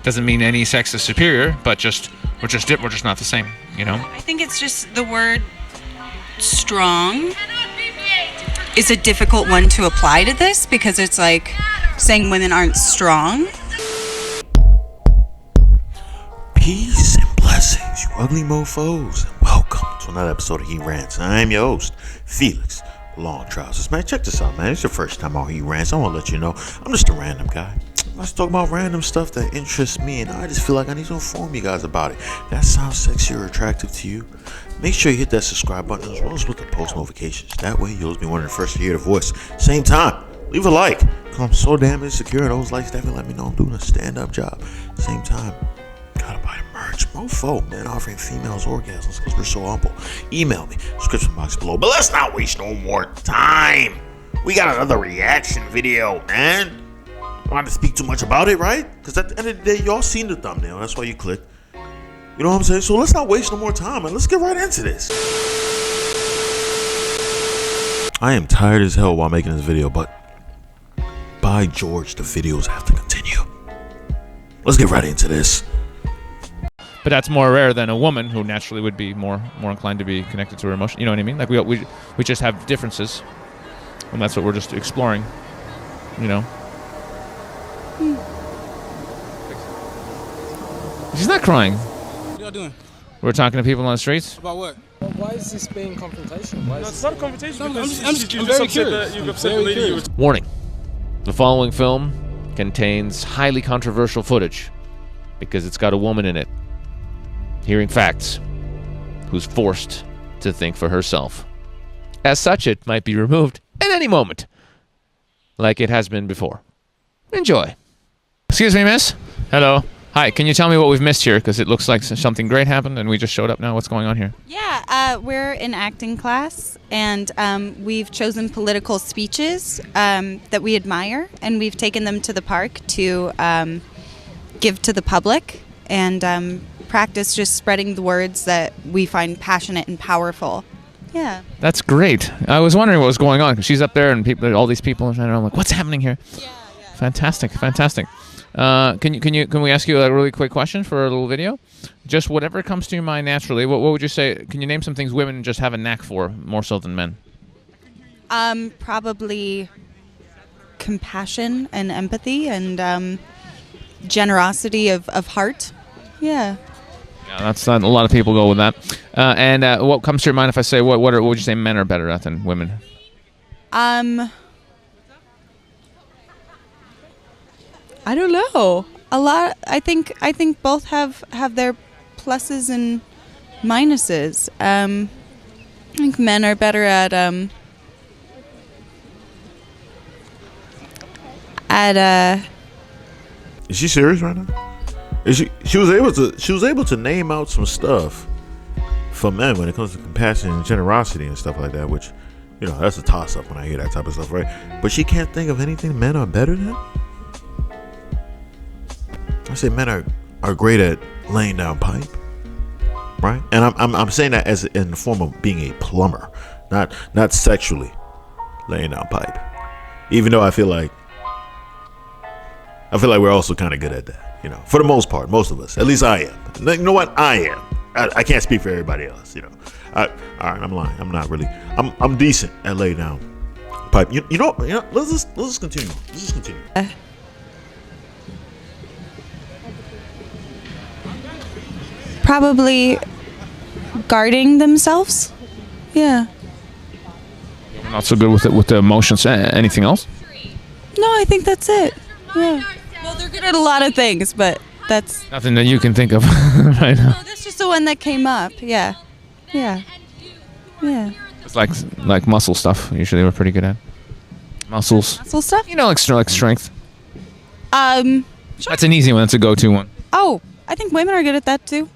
Doesn't mean any sex is superior, but we're just not the same, you know? I think it's just the word strong is a difficult one to apply to this because it's like saying women aren't strong. Peace and blessings, you ugly mofos, and welcome to another episode of He Rants. I'm your host, Felix Long Trousers. Man, check this out, man. It's your first time on He Rants. I want to let you know I'm just a random guy. Let's talk about random stuff that interests me, and I just feel like I need to inform you guys about it. That sounds sexy or attractive to you? Make sure you hit that subscribe button as well as with the post notifications. That way you'll be one of the first to hear the voice. Same time, leave a like, because I'm so damn insecure. Those likes definitely let me know I'm doing a stand-up job. Same time, gotta buy the merch. Mofo, man, offering females orgasms because we're so humble. Email me, description box below. But let's not waste no more time. We got another reaction video, man. I don't have to speak too much about it, right? Because at the end of the day, y'all seen the thumbnail. That's why you clicked. You know what I'm saying? So let's not waste no more time, and let's get right into this. I am tired as hell while making this video, but by George, the videos have to continue. Let's get right into this. But that's more rare than a woman who naturally would be more inclined to be connected to her emotion. You know what I mean? Like we just have differences, and that's what we're just exploring. You know. She's not crying. What y'all doing? We're talking to people on the streets. About what? Why is this being confrontation? Why is No, it's not a confrontation. I'm because just you very upset curious. You've I'm upset the very lady. curious. Warning. The following film contains highly controversial footage because it's got a woman in it hearing facts who's forced to think for herself. As such, it might be removed at any moment, like it has been before. Enjoy. Excuse me, miss? Hello. Hi, can you tell me what we've missed here? Because it looks like something great happened and we just showed up now. What's going on here? Yeah, we're in acting class, and we've chosen political speeches that we admire, and we've taken them to the park to give to the public and practice just spreading the words that we find passionate and powerful. Yeah. That's great. I was wondering what was going on because she's up there and people, all these people, and I'm like, what's happening here? Yeah. Fantastic. Can we ask you a really quick question for a little video? Just whatever comes to your mind naturally. What would you say? Can you name some things women just have a knack for more so than men? Probably compassion and empathy and generosity of heart. Yeah. Yeah, that's a lot of people go with that. And what comes to your mind if I say what would you say men are better at than women? I don't know. A lot. I think both have their pluses and minuses. I think men are better at Is she serious right now? Is she was able to name out some stuff for men when it comes to compassion and generosity and stuff like that, which, you know, that's a toss up when I hear that type of stuff, right? But she can't think of anything men are better than. I say men are great at laying down pipe, right? And I'm saying that as in the form of being a plumber, not sexually laying down pipe. Even though I feel like we're also kind of good at that, you know, for the most part, most of us. At least I am. You know what? I am. I can't speak for everybody else, you know. All right, I'm lying. I'm not really. I'm decent at laying down pipe. You know. Let's just continue. probably guarding themselves. Yeah. Not so good with the emotions. Anything else? No, I think that's it. Yeah. Well, they're good at a lot of things, but that's Nothing that you can think of right now. no. That's just the one that came up. Yeah. It's like muscle stuff. Usually we're pretty good at muscles. Muscle stuff. You know, like strength. Sure. That's an easy one. That's a go-to one. Oh, I think women are good at that too.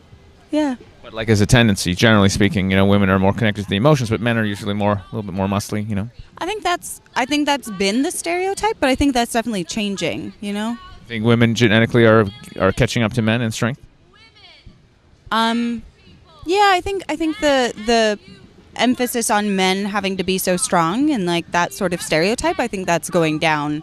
Yeah. But like as a tendency, generally speaking, you know, women are more connected to the emotions, but men are usually a little bit more muscly. You know. I think that's been the stereotype, but I think that's definitely changing. You know. I think women genetically are catching up to men in strength. Yeah, I think the emphasis on men having to be so strong and like that sort of stereotype, I think that's going down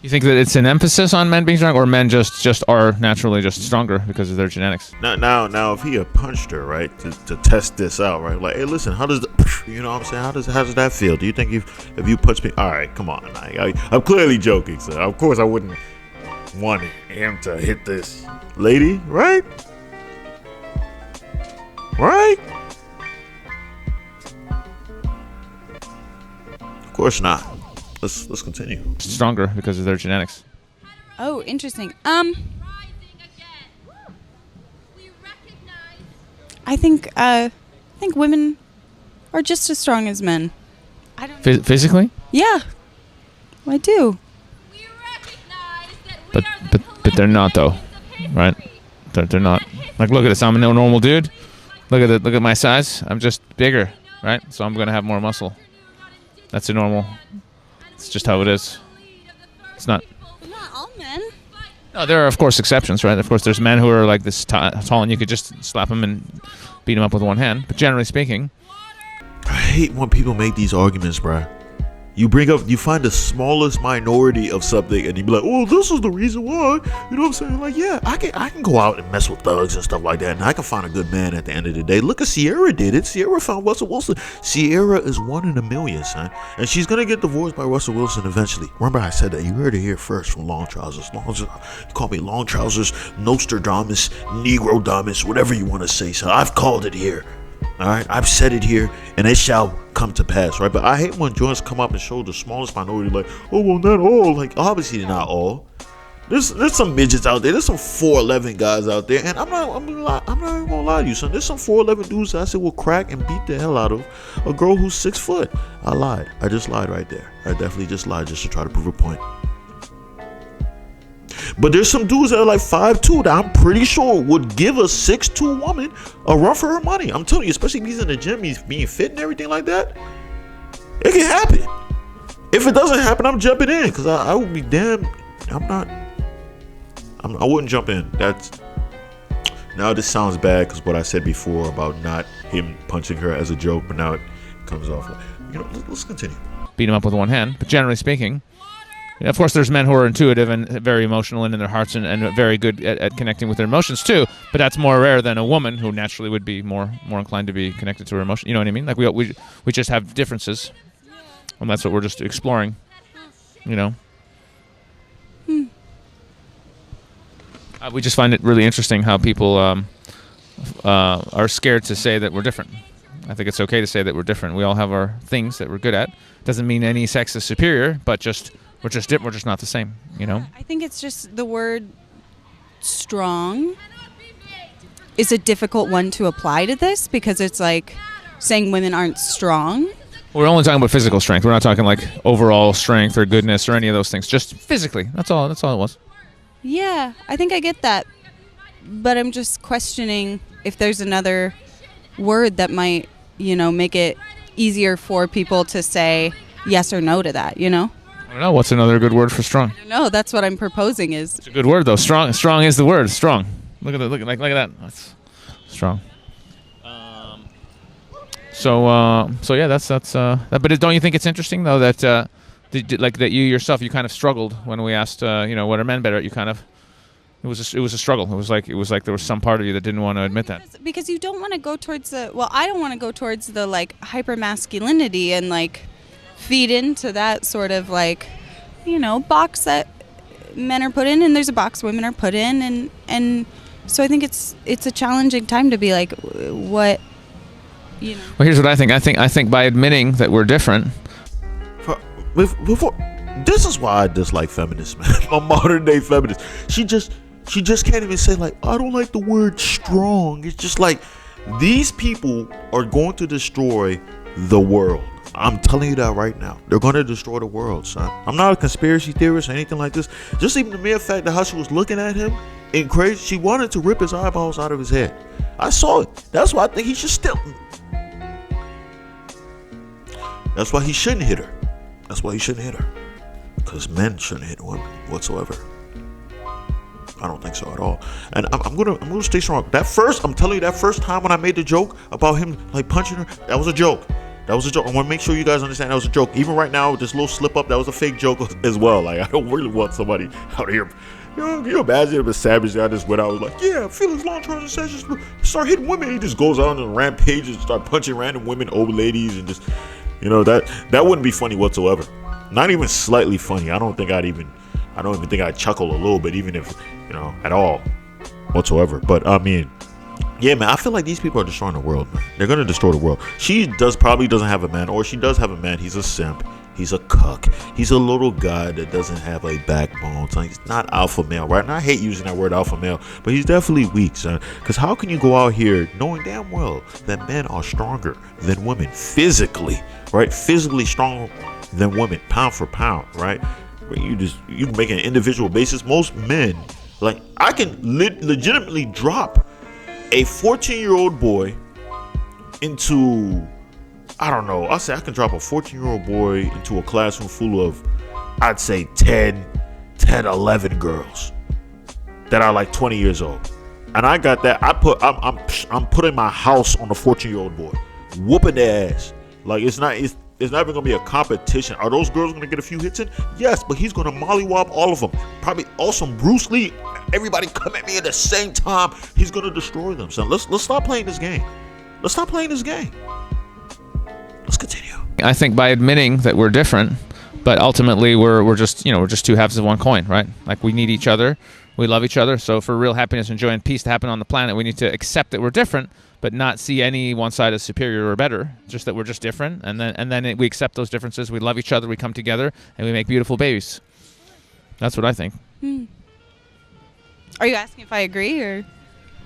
You think that it's an emphasis on men being strong, or men just are naturally just stronger because of their genetics? Now, if he had punched her, right, to test this out, right, like, hey, listen, how does you know what I'm saying? How does that feel? Do you think if you punch me, all right, come on, I'm clearly joking, so of course I wouldn't want him to hit this lady, right? Right? Of course not. Let's continue. Stronger because of their genetics. Oh, interesting. I think women are just as strong as men. I don't know. Physically? Yeah, I do. But they're not though, right? They're not. Like, look at this. I'm a normal dude. Look at my size. I'm just bigger, right? So I'm gonna have more muscle. That's a normal. It's just how it is. It's not. Not all men. No, there are of course exceptions, right? Of course, there's men who are like this tall, and you could just slap them and beat them up with one hand. But generally speaking, I hate when people make these arguments, bruh. You find the smallest minority of something, and you be like, "Oh, this is the reason why." You know what I'm saying? Like, yeah, I can go out and mess with thugs and stuff like that, and I can find a good man at the end of the day. Look at Sierra did it. Sierra found Russell Wilson. Sierra is 1 in a million, son, and she's gonna get divorced by Russell Wilson eventually. Remember, I said that. You heard it here first from Long Trousers. You call me Long Trousers, Nostradamus, Negro Damus, whatever you want to say. So I've called it here. All right, I've said it here, and it shall come to pass, right? But I hate when joints come up and show the smallest minority, like, oh, well, not all. Like, obviously, they're not all. There's some midgets out there. There's some 4'11" guys out there, and I'm not even gonna lie to you, son. There's some 4'11" dudes that I said will crack and beat the hell out of a girl who's 6 foot. I lied. I just lied right there. I definitely just lied just to try to prove a point. But there's some dudes that are like 5'2" that I'm pretty sure would give a 6'2" woman a run for her money. I'm telling you, especially if he's in the gym, he's being fit and everything like that. It can happen. If it doesn't happen, I'm jumping in, because I would be damn. I wouldn't jump in. Now this sounds bad because what I said before about not him punching her as a joke, but now it comes off. Let's continue. beat him up with one hand. But generally speaking, of course, there's men who are intuitive and very emotional and in their hearts and very good at connecting with their emotions too. But that's more rare than a woman who naturally would be more inclined to be connected to her emotion. You know what I mean? Like we just have differences, and that's what we're just exploring. You know. We just find it really interesting how people are scared to say that we're different. I think it's okay to say that we're different. We all have our things that we're good at. Doesn't mean any sex is superior, but we're just different. We're just not the same, you know? I think it's just the word strong is a difficult one to apply to this because it's like saying women aren't strong. We're only talking about physical strength. We're not talking like overall strength or goodness or any of those things. Just physically. That's all it was. Yeah, I think I get that. But I'm just questioning if there's another word that might, make it easier for people to say yes or no to that, I don't know. What's another good word for strong? I don't know. That's what I'm proposing is. It's a good word, though. Strong is the word. Strong. Look at that. That's strong. So yeah, that's that. But don't you think it's interesting, though, that that you yourself, you kind of struggled when we asked, what are men better at? You kind of, it was a struggle. It was like there was some part of you that didn't want to admit that. Because you don't want to go towards I don't want to go towards the like hyper masculinity and like feed into that sort of like, box that men are put in, and there's a box women are put in, and so I think it's a challenging time to be like, what, Well, here's what I think. I think by admitting that we're different. This is why I dislike feminists, man. My modern day feminist. She just can't even say like, I don't like the word strong. It's just like, these people are going to destroy the world. I'm telling you that right now. They're going to destroy the world, son. I'm not a conspiracy theorist or anything like this. Just even the mere fact that how she was looking at him and crazy, she wanted to rip his eyeballs out of his head. I saw it. That's why I think he should still. That's why he shouldn't hit her. That's why he shouldn't hit her. Because men shouldn't hit women whatsoever. I don't think so at all. And I'm gonna stay strong. I'm telling you, that first time when I made the joke about him like punching her, that was a joke. That was a joke. I want to make sure you guys understand that was a joke. Even right now, with this little slip up, that was a fake joke as well. Like, I don't really want somebody out here. You imagine if a savage guy just went out and was like, yeah, Felix long term sessions start hitting women. He just goes out on rampages and start punching random women, old ladies, and just, that wouldn't be funny whatsoever. Not even slightly funny. I don't even think I'd chuckle a little bit, even if, at all whatsoever. But I mean, yeah, man, I feel like these people are destroying the world, man. They're gonna destroy the world. She probably doesn't have a man, or she does have a man. He's a simp. He's a cuck. He's a little guy that doesn't have a backbone. So he's not alpha male, right? And I hate using that word alpha male, but he's definitely weak, son. Because how can you go out here knowing damn well that men are stronger than women physically, right? Physically stronger than women, pound for pound, right? You make an individual basis. Most men, like, I can legitimately drop a 14-year-old boy into, I don't know, I'll say I can drop a 14-year-old boy into a classroom full of, I'd say 10, 11 girls that are like 20 years old. And I got that. I'm putting my house on a 14-year-old boy, whooping their ass. Like, it's not even gonna be a competition. Are those girls gonna get a few hits in? Yes, but he's gonna mollywop all of them. Probably awesome Bruce Lee. Everybody come at me at the same time. He's gonna destroy them. So let's stop playing this game. Let's continue. I think by admitting that we're different, but ultimately we're just two halves of one coin, right? Like, we need each other, we love each other. So for real happiness and joy and peace to happen on the planet, we need to accept that we're different, but not see any one side as superior or better. Just that we're just different, and then we accept those differences. We love each other. We come together, and we make beautiful babies. That's what I think. Are you asking if I agree, or?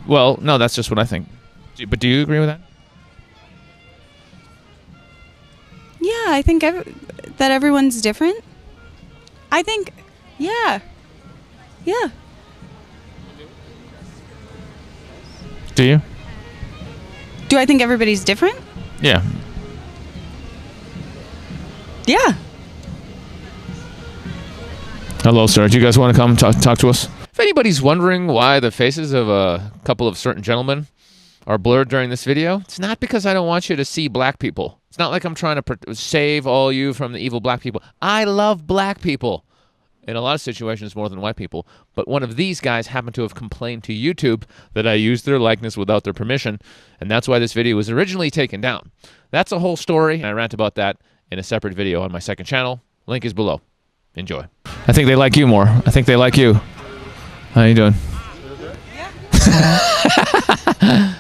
Well, no, that's just what I think. But do you agree with that? Yeah, I think that everyone's different. I think, yeah. Do you? Do I think everybody's different? Yeah. Yeah. Hello, sir. Do you guys want to come talk to us? If anybody's wondering why the faces of a couple of certain gentlemen are blurred during this video, it's not because I don't want you to see black people. It's not like I'm trying to save all you from the evil black people. I love black people in a lot of situations more than white people. But one of these guys happened to have complained to YouTube that I used their likeness without their permission, and that's why this video was originally taken down. That's a whole story, and I rant about that in a separate video on my second channel. Link is below. Enjoy. I think they like you more. I think they like you. How you doing?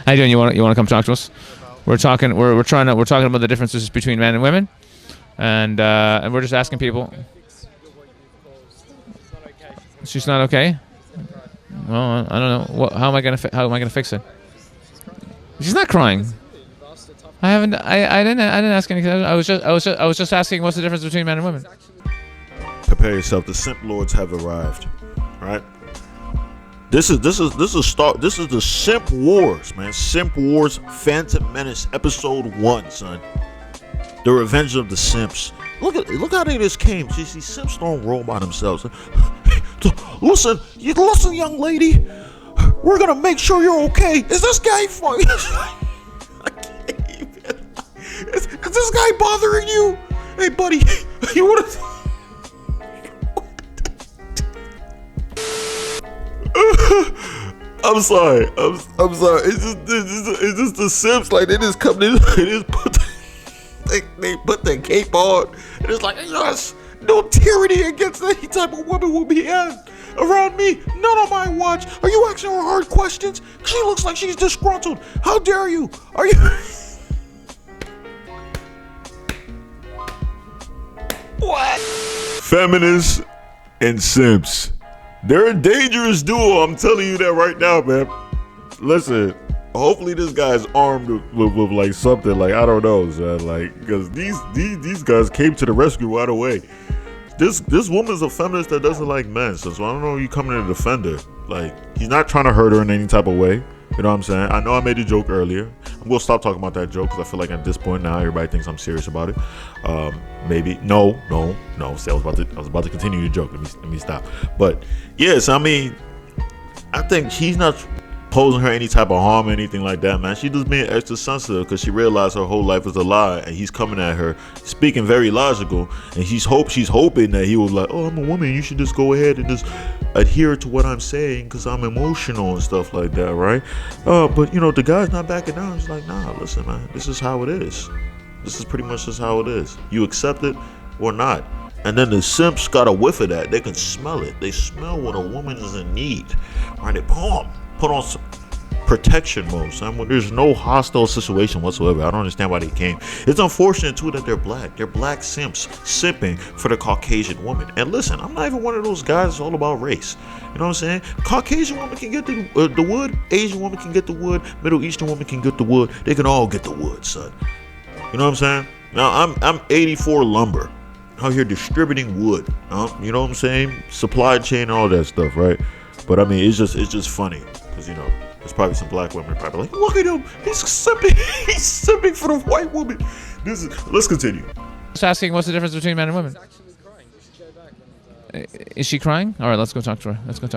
How you doing? You want to come talk to us? We're talking about the differences between men and women, and we're just asking people. She's not okay. Well, I don't know. How am I gonna fix it? She's not crying. I didn't ask anything. I was just asking what's the difference between men and women. Prepare yourself. The simp lords have arrived. Right. This is the Simp Wars, man. Simp Wars Phantom Menace Episode 1, son. The Revenge of the Simps. Look how they just came. See, Simps don't roll by themselves. Listen, young lady. We're gonna make sure you're okay. Is this guy funny? I can't even. Is this guy bothering you? Hey, buddy, you wanna? I'm sorry. I'm sorry. It's just the Simps. Like, they just come in. They put their cape on. And it's like, yes, no tyranny against any type of woman will be had around me. Not on my watch. Are you asking her hard questions? She looks like she's disgruntled. How dare you? Are you? What? Feminists and Simps. They're a dangerous duo. I'm telling you that right now, man. Listen, hopefully this guy's armed with like something, like, I don't know, son. Like, because these guys came to the rescue right away. This woman's a feminist that doesn't like men, so I don't know you coming to defend her. Like, he's not trying to hurt her in any type of way. You know what I'm saying? I know I made a joke earlier. I'm gonna stop talking about that joke because I feel like at this point now everybody thinks I'm serious about it. Maybe no. See, I was about to continue the joke. Let me stop. But yes, I mean, I think he's not. posing her any type of harm or anything like that, man. She just being extra sensitive because she realized her whole life was a lie, and he's coming at her speaking very logical, and she's hoping that he was like, oh, I'm a woman, you should just go ahead and just adhere to what I'm saying because I'm emotional and stuff like that, right? But you know, the guy's not backing down. He's like, nah, listen, man, this is how it is. This is pretty much just how it is. You accept it or not. And then the simps got a whiff of that. They can smell it. They smell when a woman is in need, right? They put on some protection mode, son. There's no hostile situation whatsoever. I don't understand why they came. It's unfortunate too that they're black. They're black simps simping for the Caucasian woman. And listen, I'm not even one of those guys that's all about race. You know what I'm saying? Caucasian woman can get the wood. Asian woman can get the wood. Middle Eastern woman can get the wood. They can all get the wood, son. You know what I'm saying? Now I'm 84 lumber out here distributing wood. You know what I'm saying? Supply chain and all that stuff, right? But I mean, it's just funny because you know there's probably some black women probably like, look at him, he's simping for the white woman. Let's continue. Just asking, what's the difference between men and women? Is she crying? All right, let's go talk to her. How's it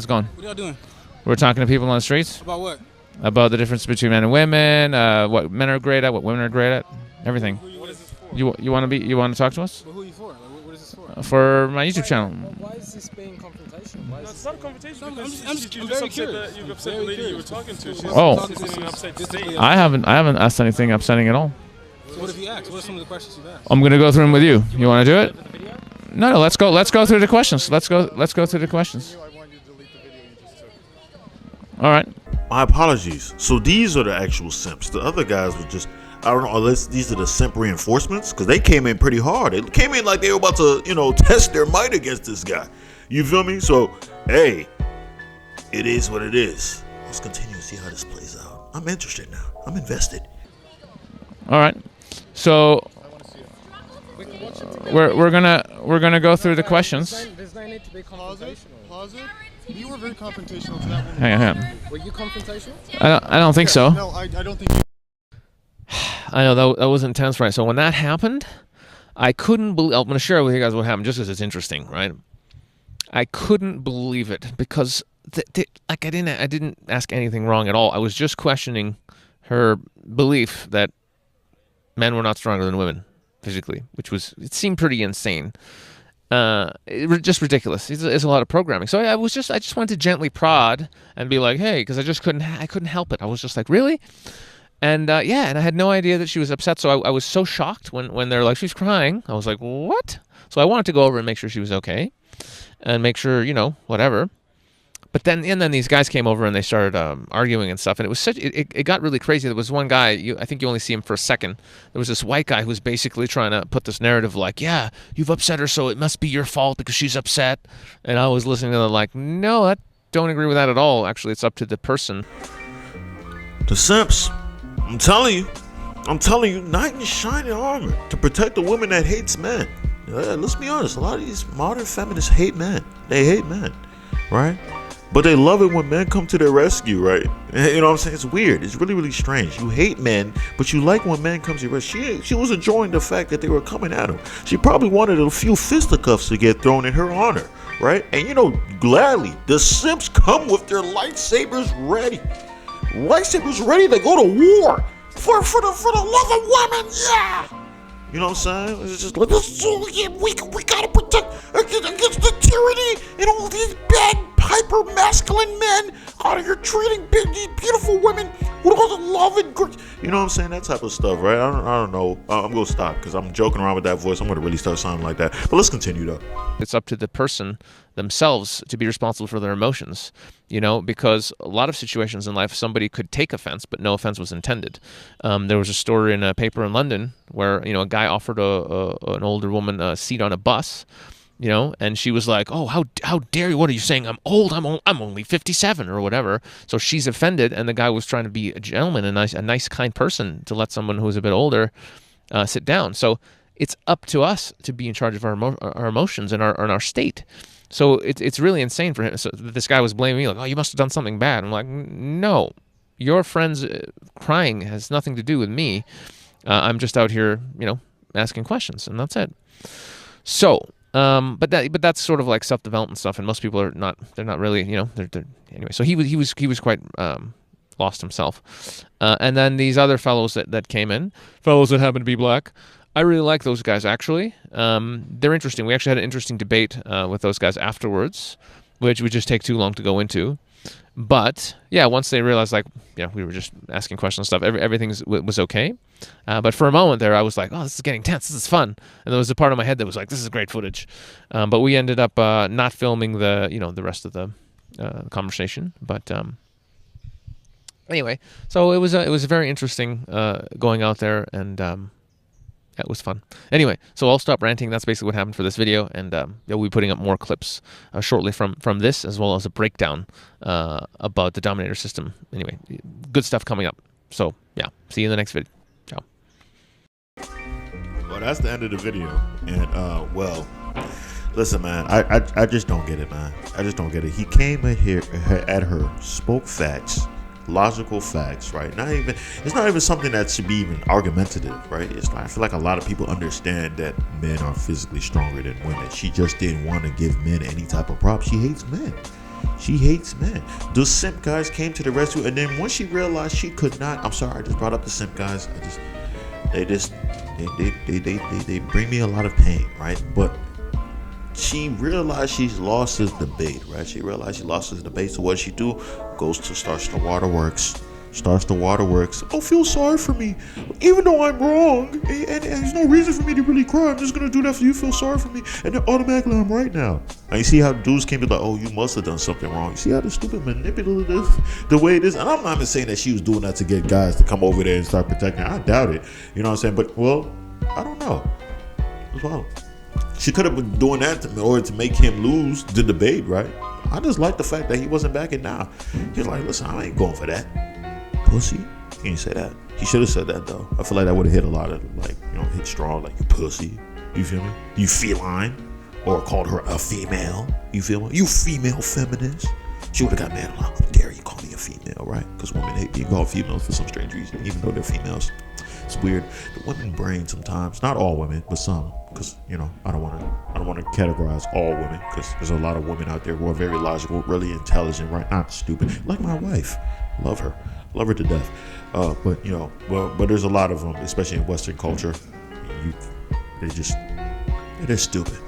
going? What are y'all doing? We're talking to people on the streets About what? about the difference between men and women, what men are great at, what women are great at, everything. What is this for? You want to talk to us? But who are you for? Like, what is this for? For my YouTube channel. Why is this being confrontational? Why is It's not a confrontation. I'm because just you very upset curious. you upset the lady you were talking to. She's Oh. sitting upset to stay. I haven't asked anything upsetting at all. So what have you asked? What are some of the questions you've asked? I'm gonna go through them with you. You want to do it? No. Let's go through the questions. Let's go through the questions. All right. My apologies. So these are the actual simps. The other guys were just, I don't know, unless these are the simp reinforcements, because they came in pretty hard. They came in like they were about to, you know, test their might against this guy. You feel me? So, hey, it is what it is. Let's continue to see how this plays out. I'm interested now. I'm invested. All right. So we're gonna go through the questions. There's no need to be confrontational. Pause it. You were very confrontational to that woman. Hang on. Were you confrontational? I don't think so. No, I don't think. I know that was intense, right? So when that happened, I couldn't believe. I'm gonna share with you guys what happened, just because it's interesting, right? I couldn't believe it because I didn't ask anything wrong at all. I was just questioning her belief that men were not stronger than women physically, it seemed pretty insane. Just ridiculous. It's a lot of programming. So I just wanted to gently prod and be like, hey, because I couldn't help it. I was just like, really? And and I had no idea that she was upset. So I was so shocked when they're like, she's crying. I was like, what? So I wanted to go over and make sure she was okay and make sure, whatever. But then these guys came over and they started arguing and stuff, and it was it got really crazy. There was one guy, I think you only see him for a second. There was this white guy who was basically trying to put this narrative like, yeah, you've upset her, so it must be your fault because she's upset. And I was listening to them like, no, I don't agree with that at all. Actually, it's up to the person. The simps, I'm telling you, knight in shining armor to protect the woman that hates men. Let's be honest, a lot of these modern feminists hate men. They hate men, right? But they love it when men come to their rescue, right? You know what I'm saying? It's weird. It's really, really strange. You hate men, but you like when men come to your rescue. She was enjoying the fact that they were coming at him. She probably wanted a few fisticuffs to get thrown in her honor, right? And gladly, the simps come with their lightsabers ready. Lightsabers ready to go to war for the love of women, yeah! You know what I'm saying? It's just like, we gotta protect against the tyranny and all these bad, hyper-masculine men out here treating these beautiful women with all the love and grace. You know what I'm saying? That type of stuff, right? I don't know. I'm gonna stop because I'm joking around with that voice. I'm gonna really start sounding like that. But let's continue though. It's up to the person themselves to be responsible for their emotions, because a lot of situations in life, somebody could take offense, but no offense was intended. There was a story in a paper in London where, a guy offered an older woman a seat on a bus, and she was like, oh, how dare you? What are you saying? I'm old. I'm only 57 or whatever. So she's offended, and the guy was trying to be a gentleman, a nice, kind person to let someone who was a bit older sit down. So it's up to us to be in charge of our emotions and our state. So it's really insane for him. So this guy was blaming me like, oh, you must have done something bad. I'm like, no, your friend's crying has nothing to do with me. I'm just out here, asking questions, and that's it. So But that's sort of like self-development stuff, and most people are not. They're not really, They're anyway. So he was quite lost himself. And then these other fellows that came in, fellows that happen to be black. I really like those guys, actually. They're interesting. We actually had an interesting debate with those guys afterwards, which would just take too long to go into. But, yeah, once they realized, we were just asking questions and stuff, everything was okay. But for a moment there, I was like, oh, this is getting tense. This is fun. And there was a part of my head that was like, this is great footage. But we ended up not filming the rest of the conversation. But anyway, so it was very interesting going out there, and it was fun. Anyway, so I'll stop ranting. That's basically what happened for this video, and we'll be putting up more clips shortly from this, as well as a breakdown about the Dominator system. Anyway, good stuff coming up. So, yeah, see you in the next video. Ciao. Well, that's the end of the video. And, listen, man, I just don't get it, man. I just don't get it. He came in here at her, spoke facts. Logical facts, right? It's not even something that should be even argumentative, right? I feel like a lot of people understand that men are physically stronger than women. She just didn't want to give men any type of props. She hates men. The simp guys came to the rescue, and then once she realized she could not, I'm sorry, I just brought up the simp guys. They bring me a lot of pain, right? But she realized she's lost this debate, right? She realized she lost this debate. So what does she do? Starts the waterworks. Oh, feel sorry for me, even though I'm wrong, and there's no reason for me to really cry. I'm just gonna do that for you. Feel sorry for me, and then automatically I'm right now. And you see how dudes came to like, oh, you must have done something wrong. You see how the stupid manipulative the way it is. And I'm not even saying that she was doing that to get guys to come over there and start protecting her. I doubt it. You know what I'm saying? But I don't know. It's wild. She could have been doing that in order to make him lose the debate, right? I just like the fact that he wasn't backing down. He was like, listen, I ain't going for that. Pussy. He didn't say that. He should have said that, though. I feel like that would have hit a lot of, hit strong, like, you pussy. You feel me? You feline. Or called her a female. You feel me? You female feminist. She would have got mad. How dare you call me a female, right? Because women, you call females for some strange reason, even though they're females. It's weird. The women brain sometimes, not all women, but some, because I don't want to categorize all women, because there's a lot of women out there who are very logical, really intelligent, right? Not stupid, like my wife. Love her to death. But there's a lot of them, especially in Western culture. It is stupid.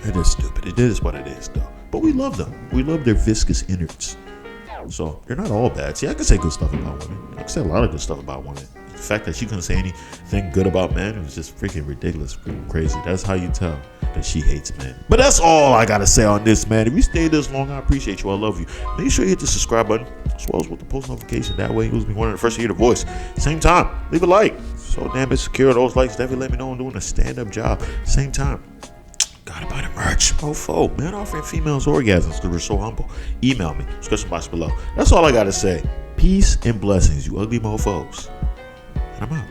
It is what it is, though. But we love them. We love their viscous innards. So they're not all bad. See, I can say good stuff about women. I can say a lot of good stuff about women. The fact that she couldn't say anything good about men was just freaking ridiculous, freaking crazy. That's how you tell that she hates men. But that's all I gotta say on this, man. If you stayed this long, I appreciate you. I love you. Make sure you hit the subscribe button as well as with the post notification. That way you'll be one of the first to hear the voice. Same time, leave a like. So damn insecure. Those likes definitely let me know I'm doing a stand-up job. Same time. Gotta buy the merch. Mofo, man, offering females orgasms because we're so humble. Email me, description box below. That's all I gotta say. Peace and blessings, you ugly mofos. And I'm out.